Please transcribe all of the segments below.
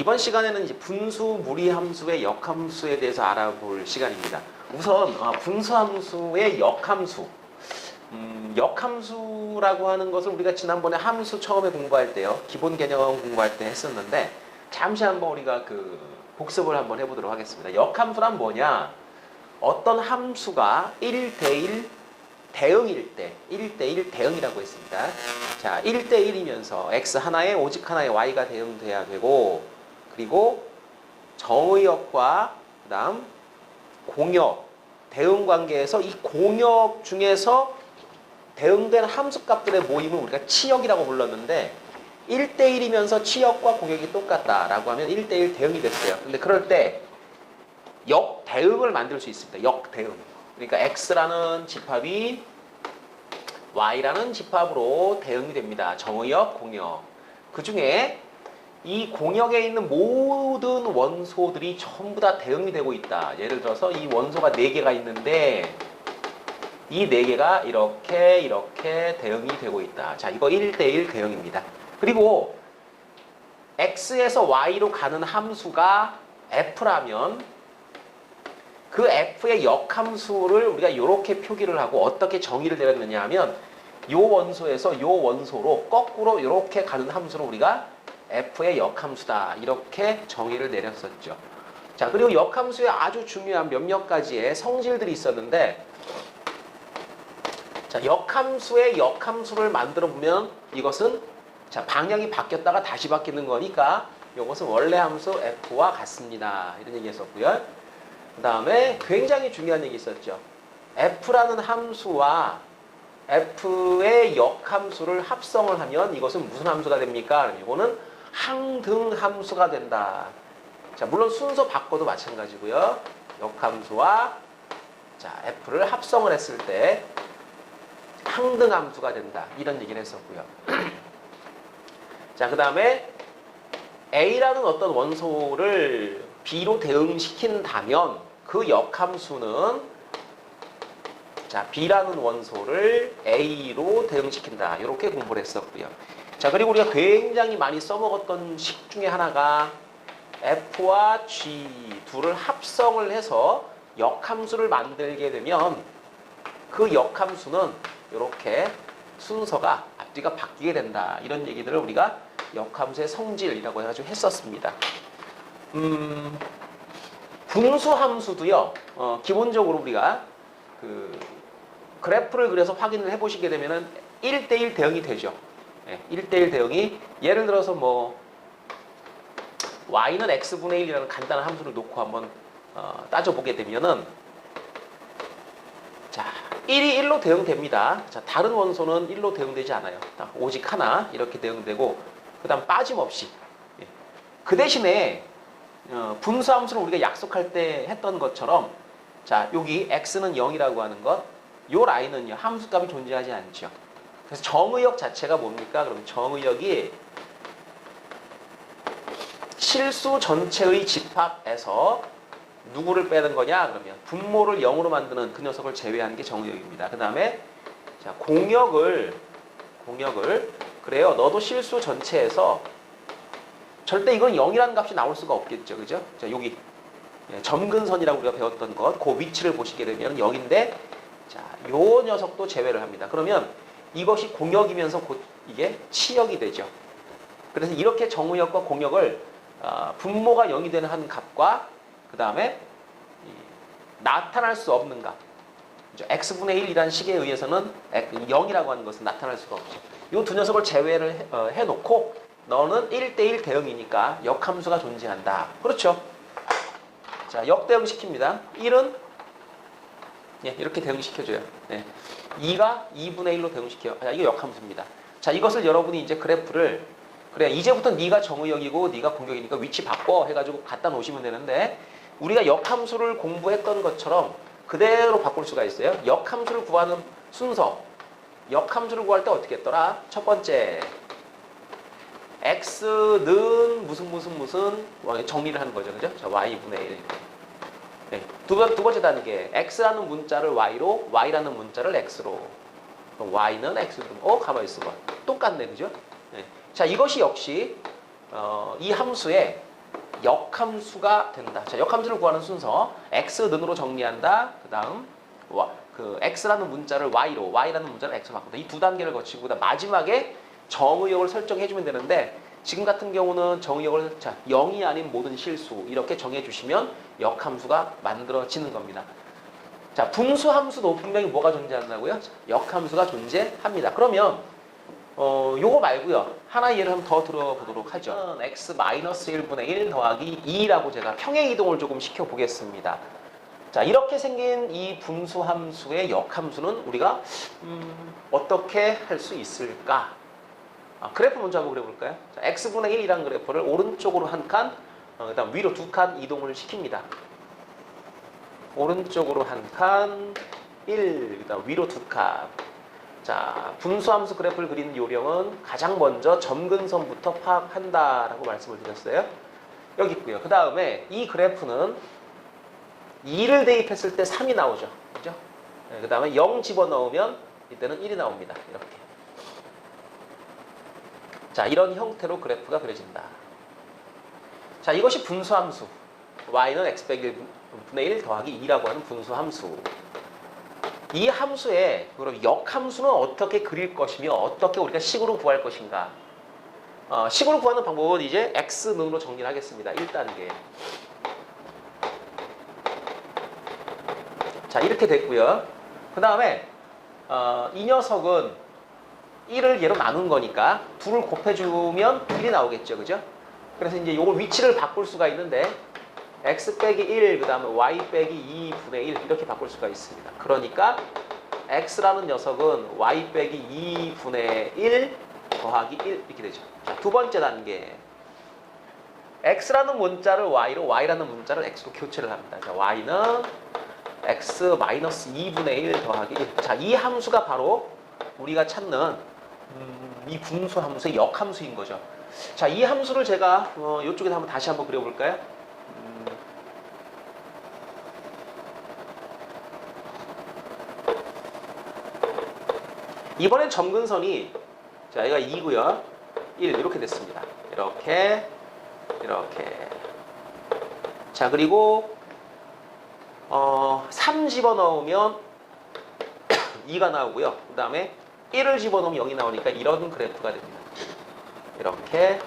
이번 시간에는 이제 분수 무리함수의 역함수에 대해서 알아볼 시간입니다. 우선 분수함수의 역함수. 역함수라고 하는 것을 우리가 지난번에 함수 처음에 공부할 때요. 기본 개념 공부할 때 했었는데 잠시 한번 우리가 복습을 한번 해보도록 하겠습니다. 역함수란 뭐냐? 어떤 함수가 1대1 대응일 때 1대1 대응이라고 했습니다. 자, 1대1이면서 x 하나에 오직 하나의 y가 대응돼야 되고, 그리고 정의역과 그 다음 공역 대응 관계에서 이 공역 중에서 대응된 함수값들의 모임을 우리가 치역이라고 불렀는데 1대1이면서 치역과 공역이 똑같다라고 하면 1대1 대응이 됐어요. 근데 그럴 때 역대응을 만들 수 있습니다. 역대응. 그러니까 x라는 집합이 y라는 집합으로 대응이 됩니다. 정의역, 공역. 그 중에 이 공역에 있는 모든 원소들이 전부 다 대응이 되고 있다. 예를 들어서 이 원소가 4개가 있는데 이 4개가 이렇게 대응이 되고 있다. 자, 이거 1대1 대응입니다. 그리고 x에서 y로 가는 함수가 f라면 그 f의 역함수를 우리가 이렇게 표기를 하고 어떻게 정의를 내렸느냐 하면 요 원소에서 요 원소로 거꾸로 이렇게 가는 함수를 우리가 f의 역함수다. 이렇게 정의를 내렸었죠. 자, 그리고 역함수에 아주 중요한 몇몇 가지의 성질들이 있었는데, 자, 역함수의 역함수를 만들어 보면 이것은 자, 방향이 바뀌었다가 다시 바뀌는 거니까 이것은 원래 함수 f와 같습니다. 이런 얘기 했었고요. 그 다음에 굉장히 중요한 얘기 있었죠. f라는 함수와 f의 역함수를 합성을 하면 이것은 무슨 함수가 됩니까? 이거는 항등함수가 된다. 자, 물론 순서 바꿔도 마찬가지고요. 역함수와 자, f를 합성을 했을 때 항등함수가 된다. 이런 얘기를 했었고요. 자, 그 다음에 A라는 어떤 원소를 B로 대응시킨다면 그 역함수는 자, B라는 원소를 A로 대응시킨다. 이렇게 공부를 했었고요. 자, 그리고 우리가 굉장히 많이 써먹었던 식 중에 하나가 F와 G 둘을 합성을 해서 역함수를 만들게 되면 그 역함수는 이렇게 순서가 앞뒤가 바뀌게 된다. 이런 얘기들을 우리가 역함수의 성질이라고 해가지고 했었습니다. 분수함수도요. 기본적으로 우리가 그래프를 그려서 확인을 해보시게 되면은 1대1 대응이 되죠. 1대1 대응이 예를 들어서 y는 x분의 1이라는 간단한 함수를 놓고 한번 따져보게 되면은 자, 1이 1로 대응됩니다. 자, 다른 원소는 1로 대응되지 않아요. 오직 하나 이렇게 대응되고 그 다음 빠짐없이 그 대신에 분수함수를 우리가 약속할 때 했던 것처럼 자, 여기 x는 0이라고 하는 것, 요 라인은요 함수값이 존재하지 않죠. 그래서 정의역 자체가 뭡니까? 그럼 정의역이 실수 전체의 집합에서 누구를 빼는 거냐? 그러면 분모를 0으로 만드는 그 녀석을 제외하는 게 정의역입니다. 그 다음에 자, 공역을 그래요. 너도 실수 전체에서 절대 이건 0이라는 값이 나올 수가 없겠죠. 그죠? 자, 여기 점근선이라고 우리가 배웠던 것, 그 위치를 보시게 되면 0인데 자, 요 녀석도 제외를 합니다. 그러면 이것이 공역이면서 곧 이게 치역이 되죠. 그래서 이렇게 정의역과 공역을 분모가 0이 되는 한 값과 그 다음에 나타날 수 없는 값, x분의 1이라는 식에 의해서는 0이라고 하는 것은 나타날 수가 없죠. 이 두 녀석을 제외를 해놓고 너는 1대1 대응이니까 역함수가 존재한다. 그렇죠? 자, 역대응시킵니다. 1은 이렇게 대응시켜줘요. 2가 2분의 1로 대응시켜요. 자, 이게 역함수입니다. 자, 이것을 여러분이 이제 그래프를 그래 이제부터 네가 정의역이고 네가 공역이니까 위치 바꿔 해가지고 갖다 놓으시면 되는데 우리가 역함수를 공부했던 것처럼 그대로 바꿀 수가 있어요. 역함수를 구하는 순서. 역함수를 구할 때 어떻게 했더라? 첫 번째 x는 무슨 정리를 하는 거죠. 그죠? 자, y분의 1. 두 번째 단계 x라는 문자를 y로 y라는 문자를 x로 y는 x로 가만히 있어봐. 똑같네. 그죠? 자, 이것이 역시 이 함수의 역함수가 된다. 자, 역함수를 구하는 순서 x는으로 정리한다. 그 다음 그 x라는 문자를 y로, y라는 문자를 x로 바꾼다. 이 두 단계를 거치고 마지막에 정의역을 설정해주면 되는데 지금 같은 경우는 정의역을 0이 아닌 모든 실수 이렇게 정해주시면 역함수가 만들어지는 겁니다. 자, 분수함수도 분명히 뭐가 존재한다고요? 역함수가 존재합니다. 그러면 요거 말고요. 하나의 예를 한번 더 들어보도록 하죠. x-1분의 1 더하기 2라고 제가 평행 이동을 조금 시켜보겠습니다. 자, 이렇게 생긴 이 분수함수의 역함수는 우리가 어떻게 할 수 있을까? 그래프 먼저 한번 그려볼까요? 자, x분의 1이라는 그래프를 오른쪽으로 한 칸, 그다음 위로 두 칸 이동을 시킵니다. 오른쪽으로 한 칸, 1, 그다음 위로 두 칸. 자, 분수함수 그래프를 그리는 요령은 가장 먼저 점근선부터 파악한다라고 말씀을 드렸어요. 여기 있고요. 그 다음에 이 그래프는 2를 대입했을 때 3이 나오죠. 그죠? 네, 그 다음에 0 집어넣으면 이때는 1이 나옵니다. 이렇게. 자, 이런 형태로 그래프가 그려진다. 자, 이것이 분수함수. y는 x 빼기 1분의 1 더하기 2라고 하는 분수함수. 이 함수의 그럼 역함수는 어떻게 그릴 것이며 어떻게 우리가 식으로 구할 것인가? 식으로 구하는 방법은 이제 x는으로 정리를 하겠습니다. 1단계. 자, 이렇게 됐고요. 그 다음에 이 녀석은 1을 얘로 나눈 거니까 2를 곱해주면 1이 나오겠죠. 그죠? 그래서 이제 요걸 위치를 바꿀 수가 있는데 x 빼기 1, 그 다음에 y 빼기 2분의 1 이렇게 바꿀 수가 있습니다. 그러니까 x라는 녀석은 y 빼기 2분의 1 더하기 1 이렇게 되죠. 자, 두 번째 단계. x라는 문자를 y로, y라는 문자를 x로 교체를 합니다. 자, y는 x 마이너스 2분의 1 더하기 1. 자, 이 함수가 바로 우리가 찾는 이 분수 함수의 역함수인 거죠. 자, 이 함수를 제가 이쪽에 한번 다시 한번 그려볼까요? 이번엔 점근선이 자, 얘가 2고요. 1 이렇게 됐습니다. 이렇게. 자, 그리고 3 집어넣으면 2가 나오고요. 그 다음에 1을 집어넣으면 0이 나오니까 이런 그래프가 됩니다. 이렇게.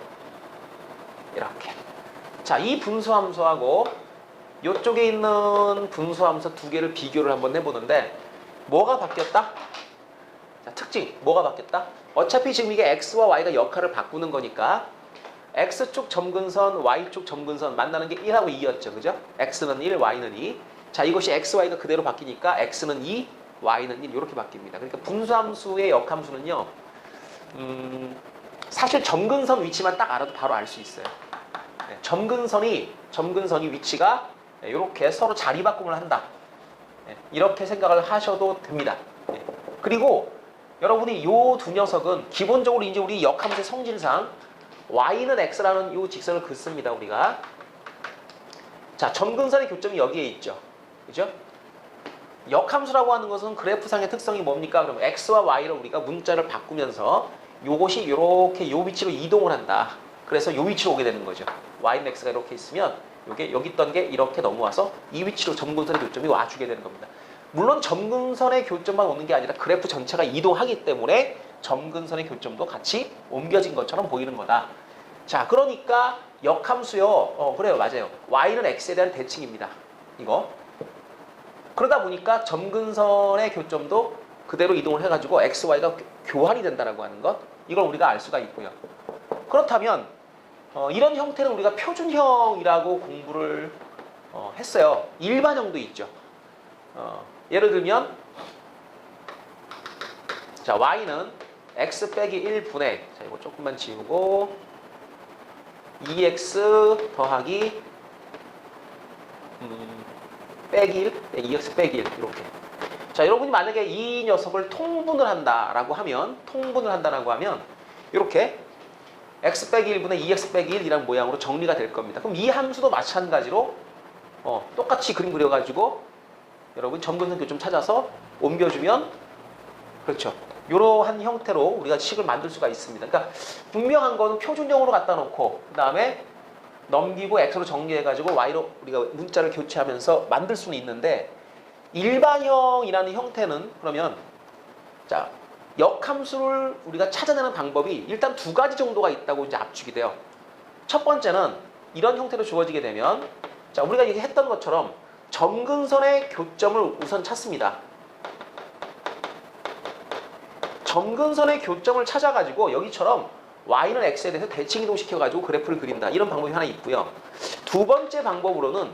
자, 이 분수함수하고 이쪽에 있는 분수함수 두 개를 비교를 한번 해보는데 뭐가 바뀌었다? 자, 특징. 뭐가 바뀌었다? 어차피 지금 이게 x와 y가 역할을 바꾸는 거니까 x쪽 점근선, y쪽 점근선 만나는 게 1하고 2였죠. 그죠? x는 1, y는 2. 자, 이것이 x, y가 그대로 바뀌니까 x는 2, y는 1 이렇게 바뀝니다. 그러니까 분수함수의 역함수는요. 사실 점근선 위치만 딱 알아도 바로 알 수 있어요. 네, 점근선이 위치가 이렇게 서로 자리 바꿈을 한다. 네, 이렇게 생각을 하셔도 됩니다. 네. 그리고 여러분이 요 두 녀석은 기본적으로 이제 우리 역함수의 성질상 y는 x라는 요 직선을 긋습니다. 우리가. 자, 점근선의 교점이 여기에 있죠. 그죠? 역함수라고 하는 것은 그래프상의 특성이 뭡니까? 그러면 x와 y를 우리가 문자를 바꾸면서 요것이 이렇게 요 위치로 이동을 한다. 그래서 요 위치로 오게 되는 거죠. y는 x가 이렇게 있으면 요게 여기 있던 게 이렇게 넘어와서 이 위치로 점근선의 교점이 와주게 되는 겁니다. 물론 점근선의 교점만 오는 게 아니라 그래프 전체가 이동하기 때문에 점근선의 교점도 같이 옮겨진 것처럼 보이는 거다. 자, 그러니까 역함수요. 그래요. 맞아요. y는 x에 대한 대칭입니다. 이거. 그러다 보니까 점근선의 교점도 그대로 이동을 해가지고 x, y가 교환이 된다라고 하는 것. 이걸 우리가 알 수가 있고요. 그렇다면 이런 형태는 우리가 표준형이라고 공부를 했어요. 일반형도 있죠. 예를 들면 자, y는 x 빼기 1분의 자, 이거 조금만 지우고 2x 더하기 빼기 1, 2x 빼기 1 이렇게. 자, 여러분이 만약에 이 녀석을 통분을 한다라고 하면 이렇게 x 빼기 1분의 2x 빼기 1이라는 모양으로 정리가 될 겁니다. 그럼 이 함수도 마찬가지로 똑같이 그림 그려가지고 여러분 점근선 교점 찾아서 옮겨주면 그렇죠. 이러한 형태로 우리가 식을 만들 수가 있습니다. 그러니까 분명한 거는 표준형으로 갖다 놓고 그 다음에 넘기고 x로 정리해가지고 y로 우리가 문자를 교체하면서 만들 수는 있는데 일반형이라는 형태는 그러면 자 역함수를 우리가 찾아내는 방법이 일단 두 가지 정도가 있다고 이제 압축이 돼요. 첫 번째는 이런 형태로 주어지게 되면 자 우리가 이렇게 했던 것처럼 점근선의 교점을 우선 찾습니다. 점근선의 교점을 찾아가지고 여기처럼 y는 x에 대해서 대칭 이동시켜가지고 그래프를 그린다. 이런 방법이 하나 있고요. 두 번째 방법으로는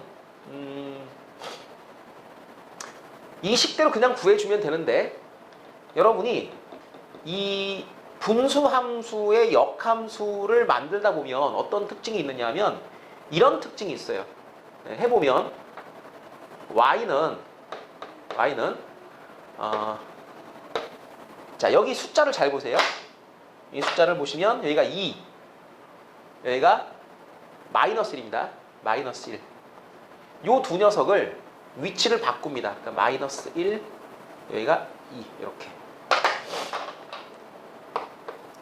이 식대로 그냥 구해주면 되는데 여러분이 이 분수함수의 역함수를 만들다 보면 어떤 특징이 있느냐 하면 이런 특징이 있어요. 해보면 y는 자 여기 숫자를 잘 보세요. 이 숫자를 보시면 여기가 2 여기가 마이너스 1입니다. 마이너스 1 요 두 녀석을 위치를 바꿉니다. 그러니까 마이너스 1 여기가 2 이렇게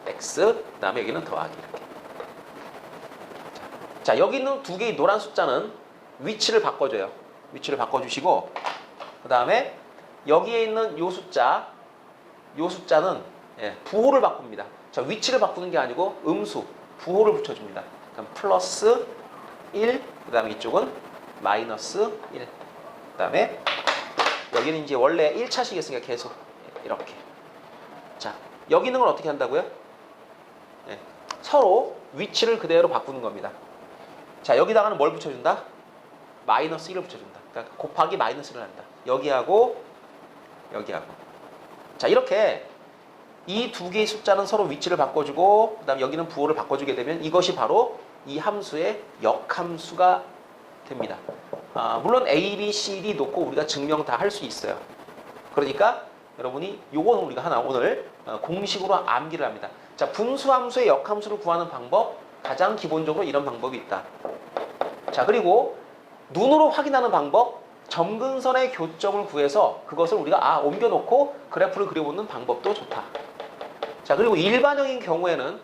x 그 다음에 여기는 더하기 이렇게 자 여기 있는 두 개의 노란 숫자는 위치를 바꿔줘요. 위치를 바꿔주시고 그 다음에 여기에 있는 요 숫자는 부호를 바꿉니다. 자 위치를 바꾸는 게 아니고 음수 부호를 붙여줍니다. 그럼 플러스 1 그 다음에 이쪽은 마이너스 1 그 다음에 여기는 이제 원래 1차식이었으니까 계속 이렇게 자 여기 있는 걸 어떻게 한다고요? 서로 위치를 그대로 바꾸는 겁니다. 자 여기다가는 뭘 붙여준다? 마이너스 1을 붙여준다. 그러니까 곱하기 마이너스를 한다. 여기하고 여기하고 자 이렇게 이 두 개의 숫자는 서로 위치를 바꿔주고 그 다음에 여기는 부호를 바꿔주게 되면 이것이 바로 이 함수의 역함수가 됩니다. 물론 A, B, C, D 놓고 우리가 증명 다 할 수 있어요. 그러니까 여러분이 요거는 우리가 하나 오늘 공식으로 암기를 합니다. 자 분수함수의 역함수를 구하는 방법 가장 기본적으로 이런 방법이 있다. 자 그리고 눈으로 확인하는 방법 점근선의 교점을 구해서 그것을 우리가 옮겨놓고 그래프를 그려보는 방법도 좋다. 자 그리고 일반형인 경우에는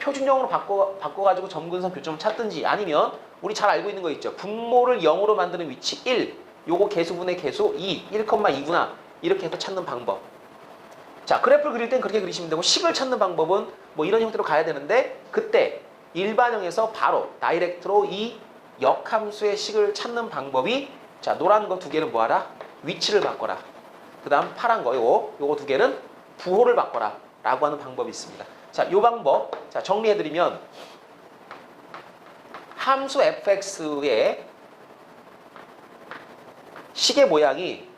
표준형으로 바꿔가지고 점근선 교점을 찾든지 아니면 우리 잘 알고 있는 거 있죠. 분모를 0으로 만드는 위치 1 요거 개수분의 개수 2 1,2구나 이렇게 해서 찾는 방법. 자 그래프를 그릴 땐 그렇게 그리시면 되고 식을 찾는 방법은 뭐 이런 형태로 가야 되는데 그때 일반형에서 바로 다이렉트로 이 역함수의 식을 찾는 방법이 자 노란 거 두 개는 뭐하라? 위치를 바꿔라. 그 다음 파란 거 요거 두 개는 부호를 바꿔라 라고 하는 방법이 있습니다. 자 요 방법 자 정리해드리면 함수 fx의 식의 모양이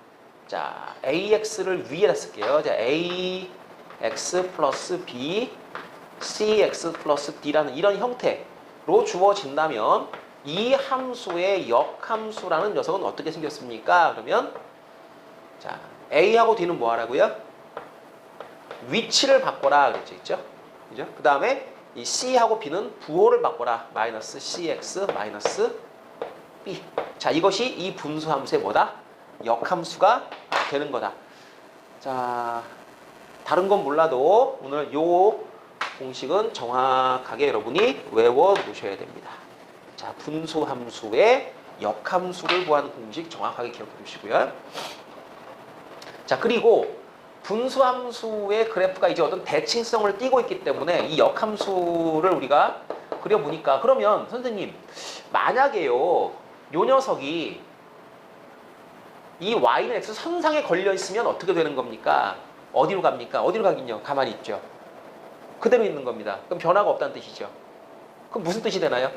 자 ax를 위에다 쓸게요. 자 ax 플러스 b cx 플러스 d라는 이런 형태로 주어진다면 이 함수의 역함수라는 녀석은 어떻게 생겼습니까? 그러면 자 a하고 d는 뭐 하라고요? 위치를 바꿔라 그랬죠, 있죠? 그죠? 그 다음에 이 c하고 b는 부호를 바꿔라. 마이너스 cx 마이너스 b. 자 이것이 이 분수함수의 뭐다? 역함수가 되는 거다. 자 다른 건 몰라도 오늘 요 공식은 정확하게 여러분이 외워 놓으셔야 됩니다. 자 분수함수의 역함수를 구하는 공식 정확하게 기억해 두시고요. 자 그리고 분수함수의 그래프가 이제 어떤 대칭성을 띠고 있기 때문에 이 역함수를 우리가 그려보니까 그러면 선생님 만약에요 요 녀석이 이 y는 x 선상에 걸려 있으면 어떻게 되는 겁니까? 어디로 갑니까? 어디로 가긴요? 가만히 있죠. 그대로 있는 겁니다. 그럼 변화가 없다는 뜻이죠. 그럼 무슨 뜻이 되나요?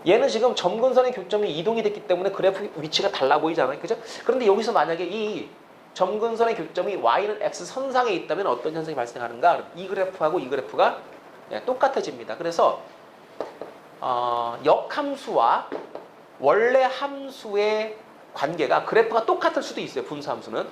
얘는 지금 점근선의 교점이 이동이 됐기 때문에 그래프 위치가 달라 보이잖아요. 그죠? 그런데 여기서 만약에 이 점근선의 교점이 y는 x 선상에 있다면 어떤 현상이 발생하는가? 이 그래프하고 이 그래프가 똑같아집니다. 그래서 역함수와 원래 함수의 관계가 그래프가 똑같을 수도 있어요. 분수함수는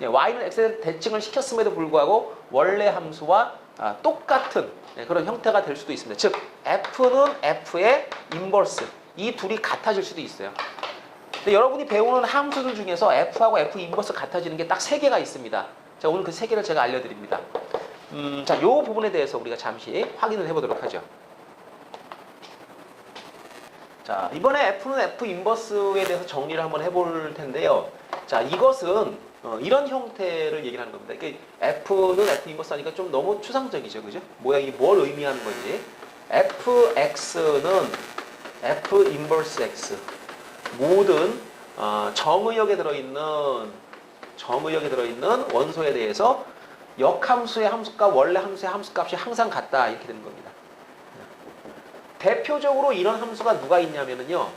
y는 x에 대칭을 시켰음에도 불구하고 원래 함수와 똑같은 그런 형태가 될 수도 있습니다. 즉 f는 f의 인버스 이 둘이 같아질 수도 있어요. 근데 여러분이 배우는 함수들 중에서 f하고 f 인버스 같아지는 게 딱 3개가 있습니다. 자 오늘 그 3개를 제가 알려드립니다. 자 요 부분에 대해서 우리가 잠시 확인을 해보도록 하죠. 자, 이번에 F는 F 인버스에 대해서 정리를 한번 해볼 텐데요. 자, 이것은 이런 형태를 얘기를 하는 겁니다. 그러니까 F는 F 인버스 하니까 좀 너무 추상적이죠. 그죠? 모양이 뭘 의미하는 건지. Fx는 F 인버스 X. 모든 정의역에 들어있는 원소에 대해서 역함수의 함수값, 원래 함수의 함수값이 항상 같다. 이렇게 되는 겁니다. 대표적으로 이런 함수가 누가 있냐면요.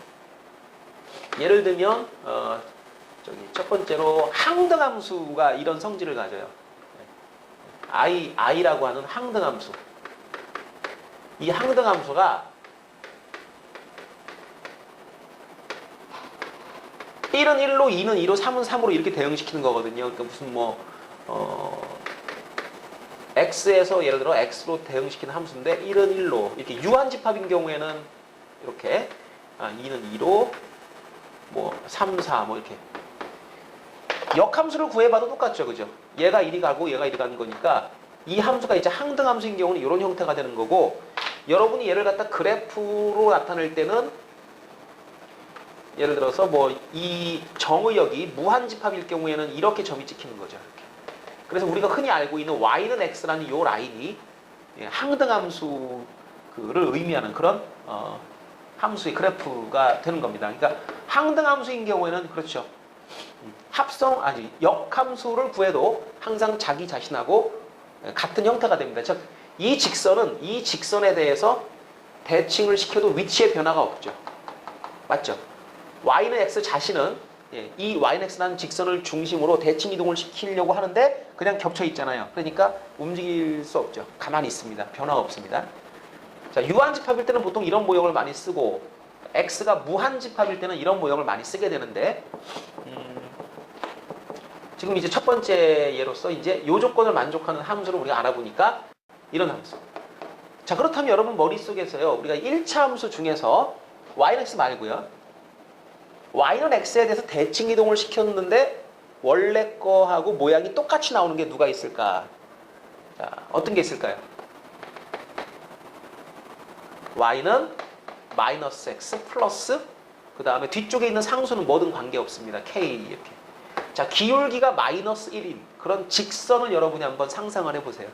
예를 들면 첫 번째로 항등함수가 이런 성질을 가져요. i라고 하는 항등함수. 이 항등함수가 1은 1로, 2는 2로, 3은 3으로 이렇게 대응시키는 거거든요. 그러니까 무슨 x에서 예를 들어 x로 대응시키는 함수인데 1은 1로 이렇게 유한집합인 경우에는 이렇게 2는 2로 3, 4 이렇게 역함수를 구해봐도 똑같죠. 그죠? 얘가 이리 가고 얘가 이리 가는 거니까 이 함수가 이제 항등함수인 경우는 이런 형태가 되는 거고 여러분이 얘를 갖다 그래프로 나타낼 때는 예를 들어서 이 정의역이 무한집합일 경우에는 이렇게 점이 찍히는 거죠. 이렇게. 그래서 우리가 흔히 알고 있는 y는 x라는 이 라인이 항등함수를 의미하는 그런 함수의 그래프가 되는 겁니다. 그러니까 항등함수인 경우에는 그렇죠. 역함수를 구해도 항상 자기 자신하고 같은 형태가 됩니다. 즉, 이 직선에 대해서 대칭을 시켜도 위치의 변화가 없죠. 맞죠? y는 x 자신은 이 y는 x라는 직선을 중심으로 대칭 이동을 시키려고 하는데 그냥 겹쳐 있잖아요. 그러니까 움직일 수 없죠. 가만히 있습니다. 변화가 없습니다. 자, 유한집합일 때는 보통 이런 모형을 많이 쓰고 x가 무한집합일 때는 이런 모형을 많이 쓰게 되는데 지금 이제 첫 번째 예로서 이제 요 조건을 만족하는 함수를 우리가 알아보니까 이런 함수. 자, 그렇다면 여러분 머릿속에서요. 우리가 1차 함수 중에서 y는 x 말고요. y는 x에 대해서 대칭 이동을 시켰는데 원래 거하고 모양이 똑같이 나오는 게 누가 있을까? 자, 어떤 게 있을까요? y는 마이너스 x 플러스 그 다음에 뒤쪽에 있는 상수는 뭐든 관계없습니다. k 이렇게. 자, 기울기가 마이너스 1인 그런 직선을 여러분이 한번 상상을 해보세요.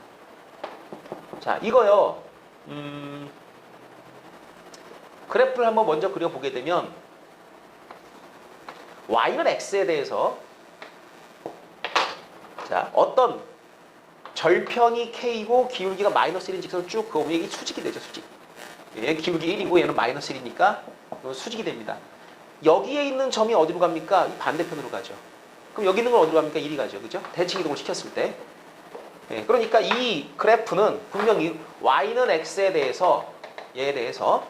자, 이거요. 그래프를 한번 먼저 그려보게 되면 y는 x에 대해서 자, 어떤 절편이 k이고 기울기가 마이너스 1인 직선을 쭉 그어보면 이게 수직이 되죠. 수직. 얘 기울기 1이고 얘는 마이너스 1이니까 수직이 됩니다. 여기에 있는 점이 어디로 갑니까? 이 반대편으로 가죠. 그럼 여기 있는 건 어디로 갑니까? 1이 가죠. 그죠? 대칭 이동을 시켰을 때. 그러니까 이 그래프는 분명히 y는 x에 대해서 얘에 대해서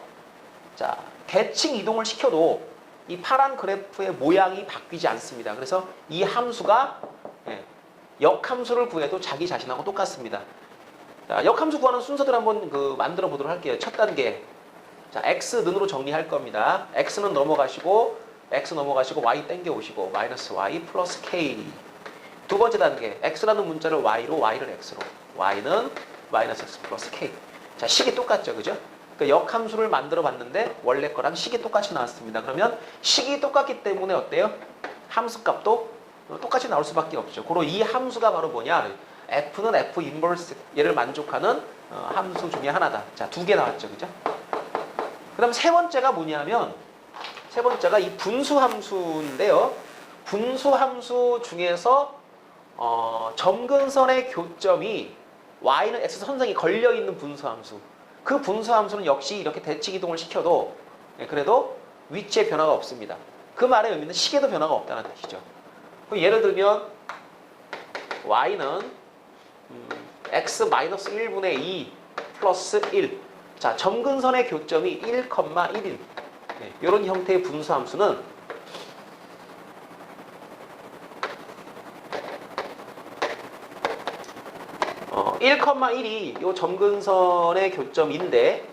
자, 대칭 이동을 시켜도 이 파란 그래프의 모양이 바뀌지 않습니다. 그래서 이 함수가 역함수를 구해도 자기 자신하고 똑같습니다. 자, 역함수 구하는 순서들 한번 만들어 보도록 할게요. 첫 단계. 자, x는으로 정리할 겁니다. x는 넘어가시고 y 땡겨 오시고 마이너스 y 플러스 k. 두 번째 단계. x라는 문자를 y로 y를 x로. y는 마이너스 x 플러스 k. 자, 식이 똑같죠. 그죠? 그러니까 역함수를 만들어 봤는데 원래 거랑 식이 똑같이 나왔습니다. 그러면 식이 똑같기 때문에 어때요? 함수값도 똑같이 나올 수밖에 없죠. 그리고 이 함수가 바로 뭐냐? f는 f 인버스 얘를 만족하는 함수 중에 하나다. 자, 두 개 나왔죠. 그죠? 그 다음 세 번째가 뭐냐면 세 번째가 이 분수함수인데요. 분수함수 중에서 점근선의 교점이 y는 x 선상에 걸려있는 분수함수. 그 분수함수는 역시 이렇게 대칭 이동을 시켜도 그래도 위치에 변화가 없습니다. 그 말의 의미는 식에도 변화가 없다는 뜻이죠. 예를 들면 y는 x-1분의 2 플러스 1. 자, 점근선의 교점이 1,1인 이런 형태의 분수함수는 1,1이 이 점근선의 교점인데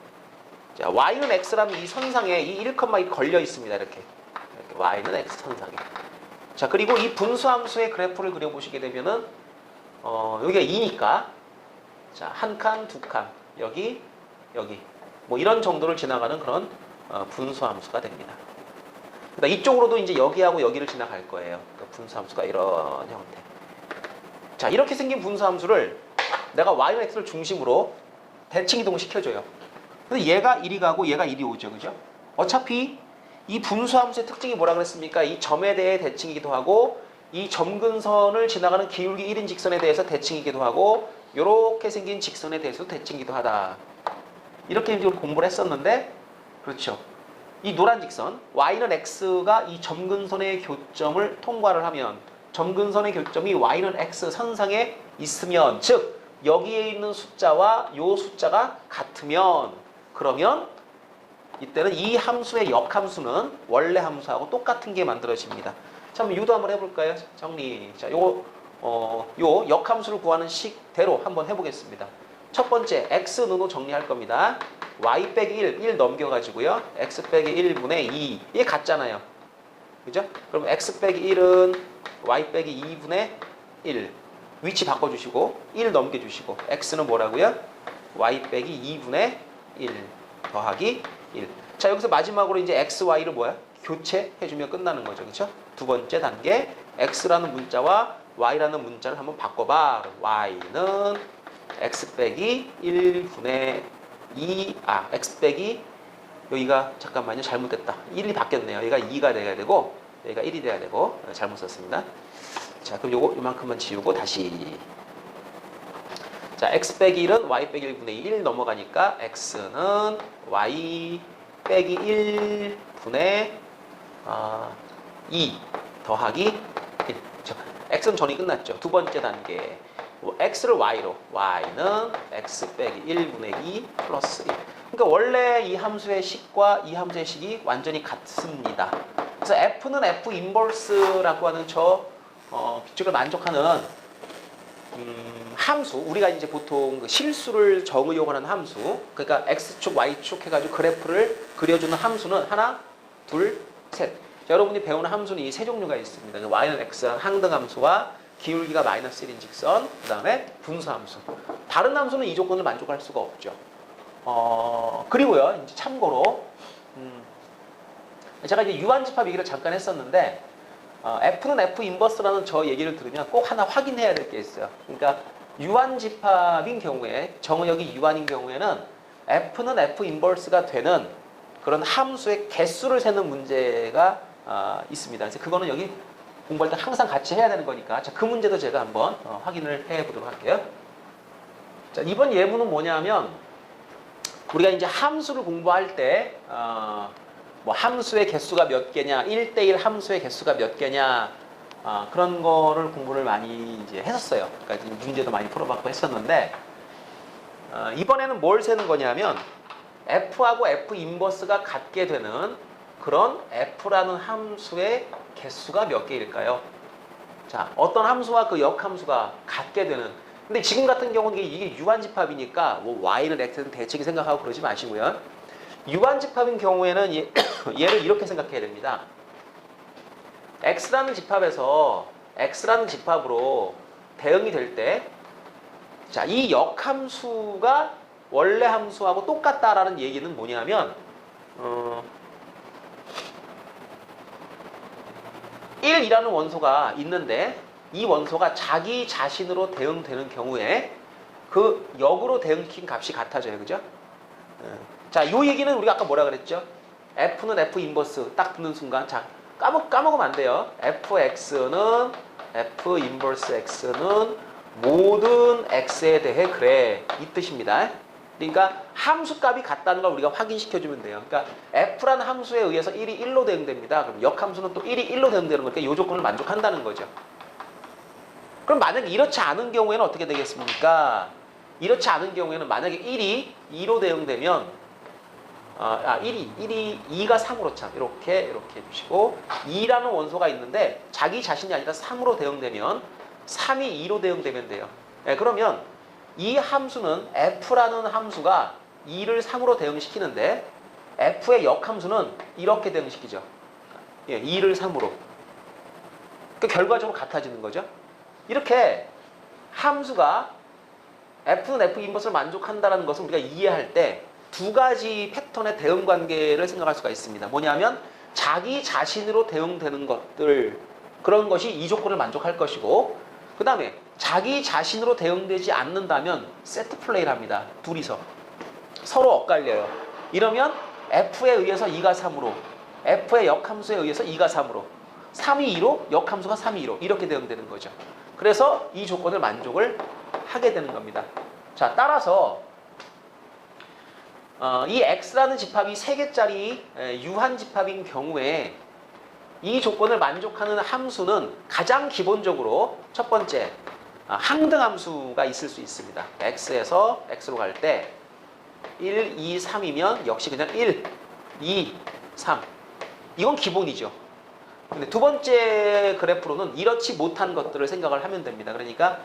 자, y는 x라는 이 선상에 이 1,1이 걸려 있습니다. 이렇게 y는 x 선상에. 자, 그리고 이 분수함수의 그래프를 그려보시게 되면은 여기가 2니까 자, 한 칸, 두 칸, 여기 뭐 이런 정도를 지나가는 그런 분수함수가 됩니다. 그러니까 이쪽으로도 이제 여기하고 여기를 지나갈 거예요. 그러니까 분수함수가 이런 형태. 자, 이렇게 생긴 분수함수를 내가 y와 x를 중심으로 대칭 이동시켜줘요. 근데 얘가 이리 가고 얘가 이리 오죠. 그죠? 어차피 이 분수함수의 특징이 뭐라 그랬습니까? 이 점에 대해 대칭이기도 하고 이 점근선을 지나가는 기울기 1인 직선에 대해서 대칭이기도 하고 이렇게 생긴 직선에 대해서도 대칭이기도 하다. 이렇게 지금 공부를 했었는데 그렇죠. 이 노란 직선 y는 x가 이 점근선의 교점을 통과를 하면 점근선의 교점이 y는 x 선상에 있으면 즉 여기에 있는 숫자와 요 숫자가 같으면 그러면 이때는 이 함수의 역함수는 원래 함수하고 똑같은 게 만들어집니다. 자, 한번 유도 한번 해볼까요? 정리. 자, 요 역함수를 구하는 식대로 한번 해보겠습니다. 첫 번째, x는으로 정리할 겁니다. y 빼기 1 넘겨가지고요. x 빼기 1분의 2. 이게 같잖아요. 그죠? 그럼 x 빼기 1은 y 빼기 2분의 1. 위치 바꿔주시고 1 넘겨주시고 x는 뭐라고요? y 빼기 2분의 1 더하기 1. 자, 여기서 마지막으로 이제 x, y를 뭐야? 교체해주면 끝나는 거죠. 그렇죠? 두 번째 단계 x라는 문자와 y라는 문자를 한번 바꿔봐. y는 x 빼기 1분의 2, x 빼기 여기가 잠깐만요. 잘못됐다. 1이 바뀌었네요. 여기가 2가 돼야 되고 여기가 1이 돼야 되고 잘못 썼습니다. 자, 그럼 요거 요만큼만 지우고 다시 자, x 빼기 1은 y 빼기 1분의 1 넘어가니까 x는 y 빼기 1분의 2 더하기 1. 그렇죠? x는 전이 끝났죠. 두 번째 단계 x를 y로 y는 x 빼기 1분의 2 플러스 1. 그러니까 원래 이 함수의 식과 이 함수의 식이 완전히 같습니다. 그래서 f는 f 인버스라고 하는 저 규칙을 만족하는 함수, 우리가 이제 보통 그 실수를 정의용을 하는 함수, 그러니까 x축, y축 해가지고 그래프를 그려주는 함수는 하나, 둘, 셋. 자, 여러분이 배우는 함수는 이 세 종류가 있습니다. y는 x 항등함수와 기울기가 마이너스 1인 직선, 그 다음에 분수함수. 다른 함수는 이 조건을 만족할 수가 없죠. 그리고요, 이제 참고로 제가 이제 유한집합 얘기를 잠깐 했었는데 F는 F 인버스라는 저 얘기를 들으면 꼭 하나 확인해야 될 게 있어요. 그러니까 유한집합인 경우에 정의역이 유한인 경우에는 F는 F 인버스가 되는 그런 함수의 개수를 세는 문제가 있습니다. 그래서 그거는 여기 공부할 때 항상 같이 해야 되는 거니까 자, 그 문제도 제가 한번 확인을 해 보도록 할게요. 자, 이번 예문은 뭐냐면 우리가 이제 함수를 공부할 때 뭐 함수의 개수가 몇 개냐, 1대1 함수의 개수가 몇 개냐 그런 거를 공부를 많이 이제 했었어요. 그러니까 문제도 많이 풀어봤고 했었는데 이번에는 뭘 세는 거냐면 F하고 F 인버스가 같게 되는 그런 F라는 함수의 개수가 몇 개일까요? 자, 어떤 함수와 그 역함수가 같게 되는 근데 지금 같은 경우는 이게 유한집합이니까 뭐 Y는 X는 대칭이 생각하고 그러지 마시고요. 유한집합인 경우에는 얘를 이렇게 생각해야 됩니다. X라는 집합에서 X라는 집합으로 대응이 될 때 자, 이 역함수가 원래 함수하고 똑같다라는 얘기는 뭐냐면 1이라는 원소가 있는데 이 원소가 자기 자신으로 대응되는 경우에 그 역으로 대응시킨 값이 같아져요. 그죠? 자, 요 얘기는 우리가 아까 뭐라 그랬죠? F는 F 인버스 딱 듣는 순간 자, 까먹으면 안 돼요. fx는 F 인버스 x는 모든 x에 대해 그래. 이 뜻입니다. 그러니까 함수값이 같다는 걸 우리가 확인시켜주면 돼요. 그러니까 F라는 함수에 의해서 1이 1로 대응됩니다. 그럼 역함수는 또 1이 1로 대응되는 거니까 이 조건을 만족한다는 거죠. 그럼 만약에 이렇지 않은 경우에는 어떻게 되겠습니까? 이렇지 않은 경우에는 만약에 1이 2로 대응되면 2가 3으로 참 이렇게 해주시고 2라는 원소가 있는데 자기 자신이 아니라 3으로 대응되면 3이 2로 대응되면 돼요. 네, 그러면 이 함수는 F라는 함수가 2를 3으로 대응시키는데 F의 역함수는 이렇게 대응시키죠. 예, 2를 3으로. 그 결과적으로 같아지는 거죠. 이렇게 함수가 F는 F 인버스를 만족한다는 것을 우리가 이해할 때 두 가지 패턴의 대응 관계를 생각할 수가 있습니다. 뭐냐면 자기 자신으로 대응되는 것들, 그런 것이 이 조건을 만족할 것이고, 그 다음에 자기 자신으로 대응되지 않는다면 세트 플레이를 합니다. 둘이서 서로 엇갈려요. 이러면 F에 의해서 2가 3으로, F의 역함수에 의해서 2가 3으로, 3이 2로, 역함수가 3이 2로 이렇게 대응되는 거죠. 그래서 이 조건을 만족을 하게 되는 겁니다. 자, 따라서 이 X라는 집합이 3개짜리 유한 집합인 경우에 이 조건을 만족하는 함수는 가장 기본적으로 첫 번째 항등함수가 있을 수 있습니다. X에서 X로 갈 때 1, 2, 3이면 역시 그냥 1, 2, 3 이건 기본이죠. 근데 두 번째 그래프로는 이렇지 못한 것들을 생각을 하면 됩니다. 그러니까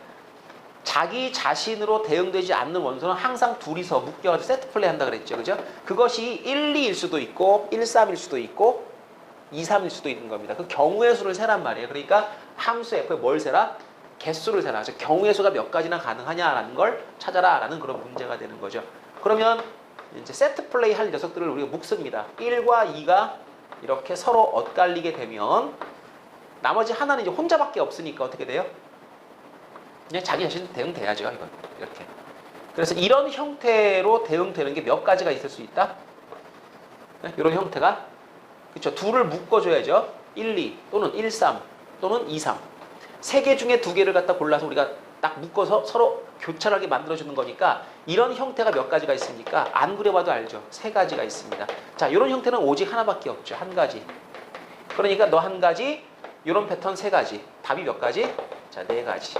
자기 자신으로 대응되지 않는 원소는 항상 둘이서 묶여가지고 세트 플레이 한다 그랬죠. 그죠? 그것이 1, 2일 수도 있고 1, 3일 수도 있고 2, 3일 수도 있는 겁니다. 그 경우의 수를 세란 말이에요. 그러니까 함수 F에 뭘 세라? 개수를 세라. 즉 경우의 수가 몇 가지나 가능하냐라는 걸 찾아라라는 그런 문제가 되는 거죠. 그러면 이제 세트 플레이 할 녀석들을 우리가 묶습니다. 1과 2가 이렇게 서로 엇갈리게 되면 나머지 하나는 이제 혼자밖에 없으니까 어떻게 돼요? 그냥 자기 자신 대응돼야죠. 이건 이렇게. 그래서 이런 형태로 대응되는 게 몇 가지가 있을 수 있다? 네? 이런 형태가 그렇죠. 둘을 묶어줘야죠. 1, 2 또는 1, 3 또는 2, 3 세 개 중에 두 개를 갖다 골라서 우리가 딱 묶어서 서로 교차하게 만들어주는 거니까 이런 형태가 몇 가지가 있습니까? 안 그려봐도 알죠. 세 가지가 있습니다. 자, 이런 형태는 오직 하나밖에 없죠. 한 가지. 그러니까 너 한 가지, 이런 패턴 세 가지. 답이 몇 가지? 자, 네 가지.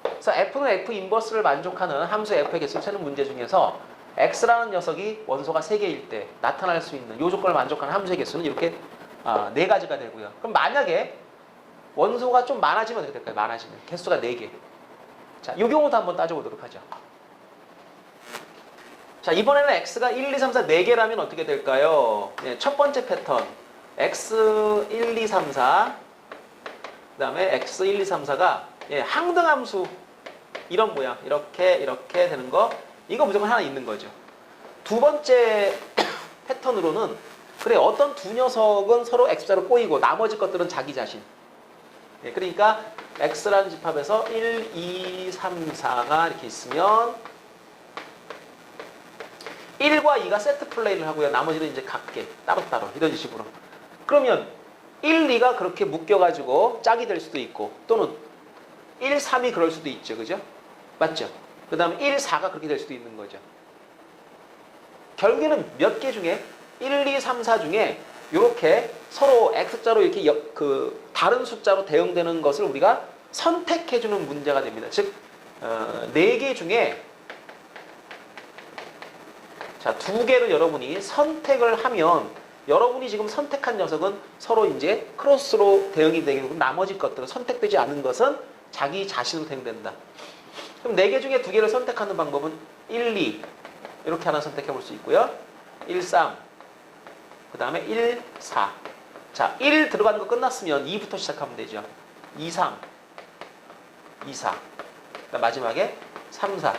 그래서 F는 F 인버스를 만족하는 함수 F의 개수를 세는 문제 중에서 X라는 녀석이 원소가 3개일 때 나타날 수 있는 이 조건을 만족하는 함수의 개수는 이렇게 네 가지가 되고요. 그럼 만약에 원소가 좀 많아지면 어떻게 될까요? 많아지면 개수가 4개. 자, 이 경우도 한번 따져보도록 하죠. 자, 이번에는 X가 1, 2, 3, 4 4개라면 어떻게 될까요? 네, 첫 번째 패턴 X 1, 2, 3, 4 그 다음에 X 1, 2, 3, 4가 항등함수 이런 모양 이렇게 되는 거 이거 무조건 하나 있는 거죠. 두 번째 패턴으로는 그래 어떤 두 녀석은 서로 X자로 꼬이고 나머지 것들은 자기 자신. 그러니까 X라는 집합에서 1, 2, 3, 4가 이렇게 있으면 1과 2가 세트 플레이를 하고요. 나머지는 이제 각계 따로따로 이런 식으로. 그러면 1, 2가 그렇게 묶여가지고 짝이 될 수도 있고 또는 1, 3이 그럴 수도 있죠. 그죠? 맞죠? 그 다음에 1, 4가 그렇게 될 수도 있는 거죠. 결국에는 몇 개 중에 1, 2, 3, 4 중에 이렇게 서로 X자로 이렇게 다른 숫자로 대응되는 것을 우리가 선택해주는 문제가 됩니다. 즉 4개 중에 자, 2개를 여러분이 선택을 하면 여러분이 지금 선택한 녀석은 서로 이제 크로스로 대응이 되고 나머지 것들은 선택되지 않은 것은 자기 자신으로 대응된다. 그럼 4개 중에 2개를 선택하는 방법은 1, 2 이렇게 하나 선택해 볼 수 있고요. 1, 3 그 다음에 1, 4 자, 1 들어가는 거 끝났으면 2부터 시작하면 되죠. 2, 3 2, 4 마지막에 3, 4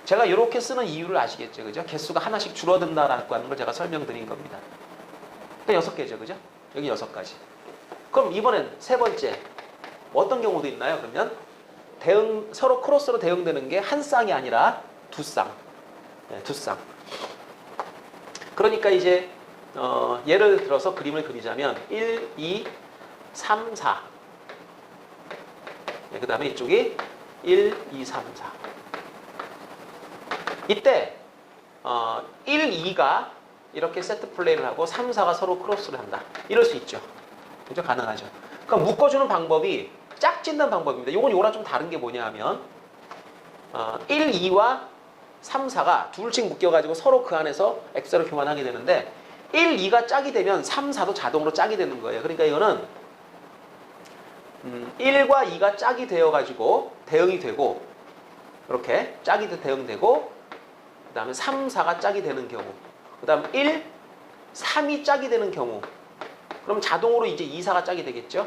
제가 이렇게 쓰는 이유를 아시겠죠? 그죠? 개수가 하나씩 줄어든다라고 하는 걸 제가 설명드린 겁니다. 그러니까 6개죠. 그죠? 여기 6가지. 그럼 이번엔 세 번째. 어떤 경우도 있나요? 그러면 서로 크로스로 대응되는 게 한 쌍이 아니라 두 쌍. 네, 두 쌍. 그러니까 이제 예를 들어서 그림을 그리자면 1, 2, 3, 4. 네, 그 다음에 이쪽이 1, 2, 3, 4. 이때 1, 2가 이렇게 세트 플레이를 하고 3, 4가 서로 크로스를 한다. 이럴 수 있죠. 그죠? 가능하죠. 그럼 묶어주는 방법이 짝짓는 방법입니다. 이건 요거랑 좀 다른 게 뭐냐 하면 1, 2와 3, 4가 둘씩 묶여가지고 서로 그 안에서 X자로 교환하게 되는데 1, 2가 짝이 되면 3, 4도 자동으로 짝이 되는 거예요. 그러니까 이거는 1과 2가 짝이 되어가지고 대응이 되고 이렇게 짝이 대응되고 그 다음에 3, 4가 짝이 되는 경우 그 다음 1, 3이 짝이 되는 경우 그럼 자동으로 이제 2, 4가 짝이 되겠죠.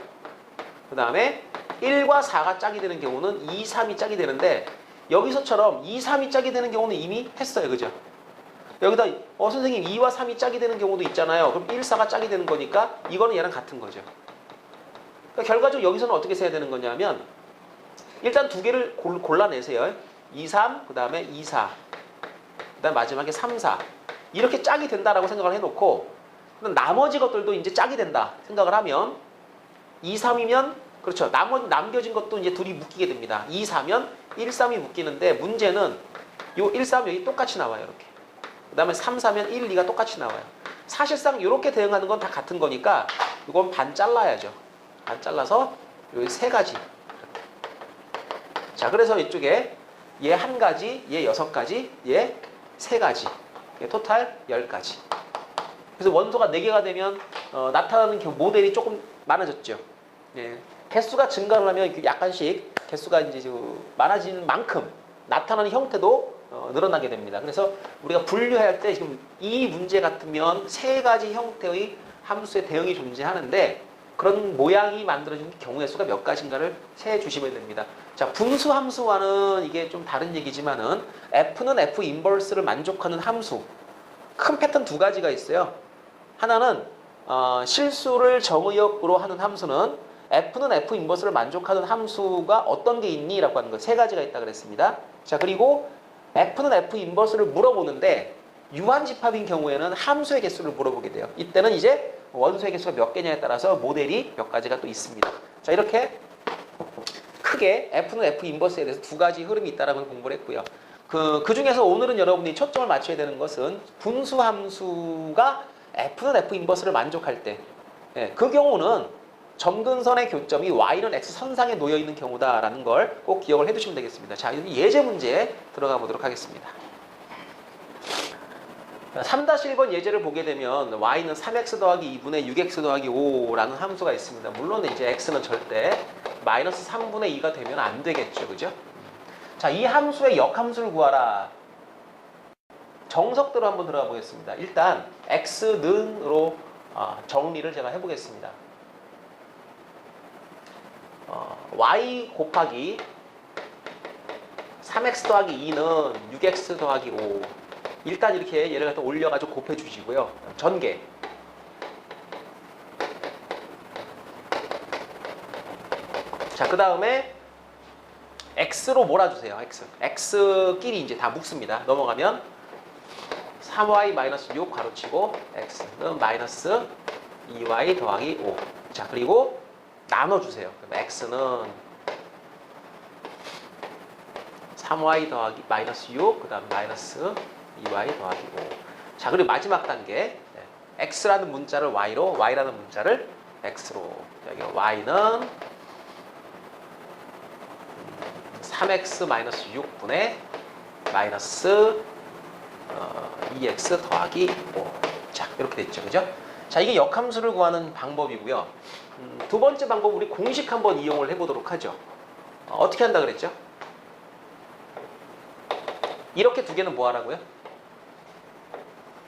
그 다음에 1과 4가 짝이 되는 경우는 2, 3이 짝이 되는데 여기서처럼 2, 3이 짝이 되는 경우는 이미 했어요. 그죠? 여기다 선생님 2와 3이 짝이 되는 경우도 있잖아요. 그럼 1, 4가 짝이 되는 거니까 이거는 얘랑 같은 거죠. 그러니까 결과적으로 여기서는 어떻게 써야 되는 거냐면 일단 두 개를 골라내세요. 2, 3, 그 다음에 2, 4, 그 다음 마지막에 3, 4 이렇게 짝이 된다라고 생각을 해놓고 나머지 것들도 이제 짝이 된다 생각을 하면 2, 3이면 그렇죠. 남겨진 것도 이제 둘이 묶이게 됩니다. 2, 4면 1, 3이 묶이는데 문제는 요 1, 3 여기 똑같이 나와요. 이렇게. 그 다음에 3, 4면 1, 2가 똑같이 나와요. 사실상 이렇게 대응하는 건 다 같은 거니까 이건 반 잘라야죠. 반 잘라서 여기 세 가지. 자, 그래서 이쪽에 얘 한 가지, 얘 6가지, 얘 3가지. 토탈 10가지. 그래서 원소가 4개가 되면 나타나는 모델이 조금 많아졌죠. 예. 개수가 증가를 하면 약간씩 개수가 이제 많아지는 만큼 나타나는 형태도 늘어나게 됩니다. 그래서 우리가 분류할 때 지금 이 문제 같으면 3가지 형태의 함수의 대응이 존재하는데 그런 모양이 만들어진 경우의 수가 몇 가지인가를 세 주시면 됩니다. 자, 분수 함수와는 이게 좀 다른 얘기지만은 F는 F 인버스를 만족하는 함수. 큰 패턴 2가지가 있어요. 하나는 실수를 정의역으로 하는 함수는 F는 F 인버스를 만족하는 함수가 어떤 게 있니? 라고 하는 거 3가지가 있다 그랬습니다. 자, 그리고 F는 F 인버스를 물어보는데 유한집합인 경우에는 함수의 개수를 물어보게 돼요. 이때는 이제 원소의 개수가 몇 개냐에 따라서 모델이 몇 가지가 또 있습니다. 자, 이렇게 크게 F는 F 인버스에 대해서 2가지 흐름이 있다라고 공부를 했고요. 그 중에서 오늘은 여러분이 초점을 맞춰야 되는 것은 분수 함수가 F는 F 인버스를 만족할 때, 그 경우는 점근선의 교점이 Y는 X 선상에 놓여 있는 경우다라는 걸 꼭 기억을 해두시면 되겠습니다. 자, 예제 문제에 들어가 보도록 하겠습니다. 3-1번 예제를 보게 되면 y는 3x 더하기 2분의 6x 더하기 5라는 함수가 있습니다. 물론 이제 x는 절대 마이너스 3분의 2가 되면 안 되겠죠. 그죠? 자, 이 함수의 역함수를 구하라. 정석대로 한번 들어가 보겠습니다. 일단 x는으로 정리를 제가 해보겠습니다. y 곱하기 3x 더하기 2는 6x 더하기 5. 일단 이렇게 얘를 갖다 올려가지고 곱해주시고요. 전개. 자, 그 다음에 x로 몰아주세요. x끼리 이제 다 묶습니다. 넘어가면 3y-6 가로치고 x는 마이너스 2y 더하기 5. 자, 그리고 나눠주세요. 그럼 x는 3y 더하기 마이너스 6, 그 다음 마이너스 2y 더하기 5. 자, 그리고 마지막 단계 x라는 문자를 y로, y라는 문자를 x로. 여기 y는 3x 6분의 마이너스 2x 더하기 5. 자, 이렇게 됐죠. 그죠? 자, 이게 역함수를 구하는 방법이고요. 두 번째 방법, 우리 공식 한번 이용을 해보도록 하죠. 어떻게 한다 그랬죠? 이렇게 두 개는 뭐 하라고요?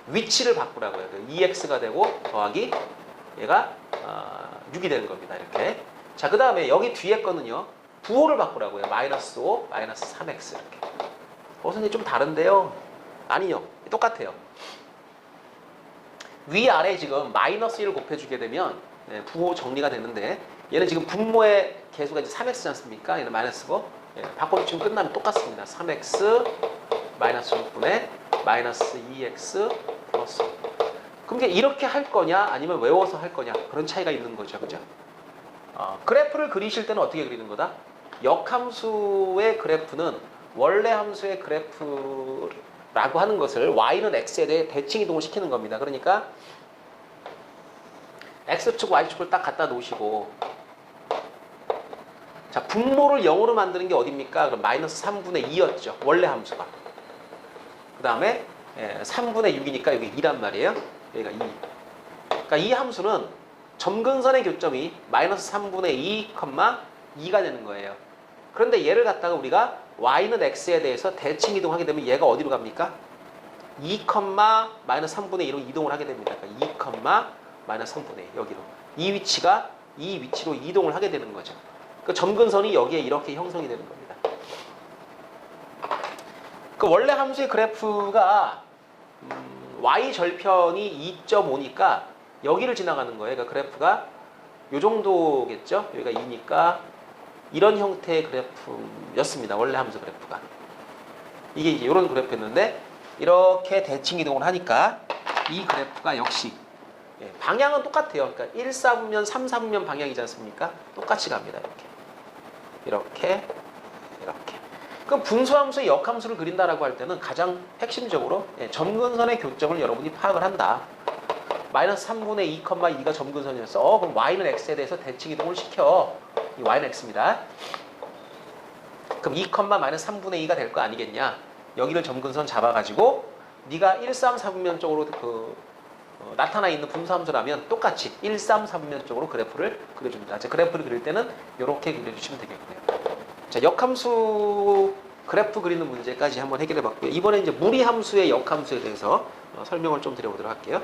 위치를 바꾸라고요. 2x가 되고 더하기 얘가 6이 되는 겁니다. 이렇게. 자, 그 다음에 여기 뒤에 거는요. 부호를 바꾸라고요. 마이너스 5, 마이너스 3x 이렇게. 선생님 좀 다른데요? 아니요. 똑같아요. 위아래 지금 마이너스 1을 곱해주게 되면 부호 정리가 되는데 얘는 지금 분모의 개수가 이제 3x지 않습니까? 얘는 마이너스고 바꿔주시면 끝나면 똑같습니다. 3x 마이너스 6분의 마이너스 2x 플러스 5. 그럼 이렇게 할 거냐 아니면 외워서 할 거냐 그런 차이가 있는 거죠. 그죠? 그래프를 그리실 때는 어떻게 그리는 거다? 역함수의 그래프는 원래 함수의 그래프라고 하는 것을 y는 x에 대해 대칭 이동을 시키는 겁니다. 그러니까 x축, y축을 딱 갖다 놓으시고 자, 분모를 0으로 만드는 게 어딥니까? 그럼 마이너스 3분의 2였죠. 원래 함수가. 그 다음에 3분의 6이니까 여기 2란 말이에요. 여기가 2. 그러니까 이 함수는 점근선의 교점이 마이너스 3분의 2, 2가 되는 거예요. 그런데 얘를 갖다가 우리가 y는 x에 대해서 대칭 이동하게 되면 얘가 어디로 갑니까? 2, 마이너스 3분의 2로 이동을 하게 됩니다. 그러니까 2, 마이너스 3분의 2 여기로. 이 위치가 이 위치로 이동을 하게 되는 거죠. 그 점근선이 여기에 이렇게 형성이 되는 겁니다. 그 원래 함수의 그래프가 y 절편이 2.5니까 여기를 지나가는 거예요. 그러니까 그래프가 요 정도겠죠. 여기가 2니까 이런 형태의 그래프였습니다. 원래 함수 그래프가. 이게 이제 이런 그래프였는데 이렇게 대칭 이동을 하니까 이 그래프가 역시 방향은 똑같아요. 그러니까 1, 4분면 3, 4분면 방향이지 않습니까? 똑같이 갑니다. 이렇게. 그럼 분수함수의 역함수를 그린다라고 할 때는 가장 핵심적으로 점근선의 교점을 여러분이 파악을 한다. 마이너스 3분의 2, 2가 점근선이었어. 그럼 y는 x에 대해서 대칭 이동을 시켜. 이 y는 x입니다. 그럼 2, 마이너스 3분의 2가 될 거 아니겠냐? 여기를 점근선 잡아가지고 네가 1, 3, 4분면 쪽으로 나타나 있는 분수함수라면 똑같이 1, 3, 4분면 쪽으로 그래프를 그려줍니다. 자, 그래프를 그릴 때는 이렇게 그려주시면 되겠고요. 자, 역함수 그래프 그리는 문제까지 한번 해결해 봤고요. 이번에 이제 무리함수의 역함수에 대해서 설명을 좀 드려보도록 할게요.